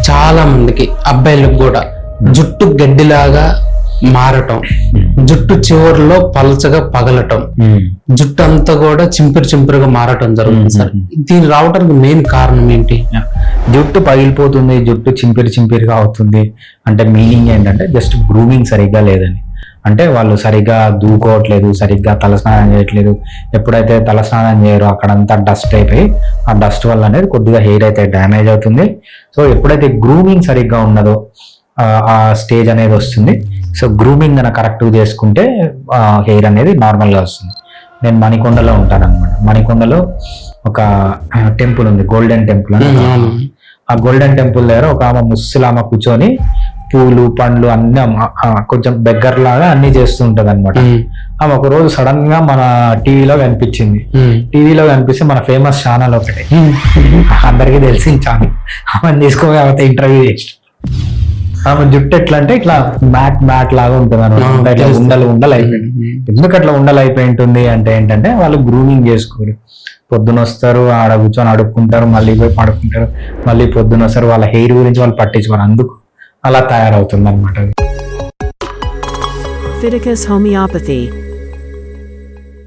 చాలా మందికి అబ్బాయిలకు కూడా జుట్టు గడ్డిలాగా మారటం, జుట్టు చివరిలో పలచగా పగలటం, జుట్టు అంతా కూడా చింపిరిగా మారటం జరుగుతుంది సార్. దీని రావడానికి మెయిన్ కారణం ఏంటి? జుట్టు పగిలిపోతుంది, జుట్టు చింపిరిగా అవుతుంది అంటే మీనింగ్ ఏంటంటే జస్ట్ గ్రూమింగ్ సరిగ్గా లేదని. అంటే వాళ్ళు సరిగ్గా దూకోవట్లేదు, సరిగ్గా తలస్నానం చేయట్లేదు. ఎప్పుడైతే తలస్నానం చేయరో అక్కడంతా డస్ట్ అయిపోయి ఆ డస్ట్ వల్ల అనేది కొద్దిగా హెయిర్ అయితే డ్యామేజ్ అవుతుంది. సో ఎప్పుడైతే గ్రూమింగ్ సరిగ్గా ఉన్నదో ఆ స్టేజ్ అనేది వస్తుంది. సో గ్రూమింగ్ కనుక కరెక్ట్గా చేసుకుంటే హెయిర్ అనేది నార్మల్గా వస్తుంది. నేను మణికొండలో ఉంటాను అనమాట. మణికొండలో ఒక టెంపుల్ ఉంది, గోల్డెన్ టెంపుల్ అని. ఆ గోల్డెన్ టెంపుల్ దగ్గర ఒక ఆమె ముస్లిం కూర్చొని పూలు పండ్లు అన్ని కొంచెం బెగ్గర్ లాగా అన్ని చేస్తూ ఉంటది అనమాట. ఆమె ఒక రోజు సడన్ గా మన టీవీలో కనిపించింది. టీవీలో కనిపిస్తే మన ఫేమస్ ఛానల్ ఒకటి, అందరికీ తెలిసిన ఛానల్. ఆమె తీసుకొని ఆమె ఇంటర్వ్యూ చేసి, ఆమె జుట్టు ఎట్లా అంటే ఇట్లా మ్యాట్ లాగా ఉంటుంది అనమాట. ఇట్లా ఉండలు అయిపోయింది. ఎందుకు అట్లా ఉండలు అయిపోయి ఉంటుంది అంటే ఏంటంటే వాళ్ళు గ్రూమింగ్ చేసుకోరు. పొద్దున వస్తారు, ఆడ కూర్చొని అడుక్కుంటారు, మళ్ళీ పోయి పడుకుంటారు, మళ్ళీ పొద్దున వస్తారు. వాళ్ళ హెయిర్ గురించి వాళ్ళు పట్టించుకోరు, అందుకు అలా తయారవుతుంది అనమాట. Fiticus Homeopathy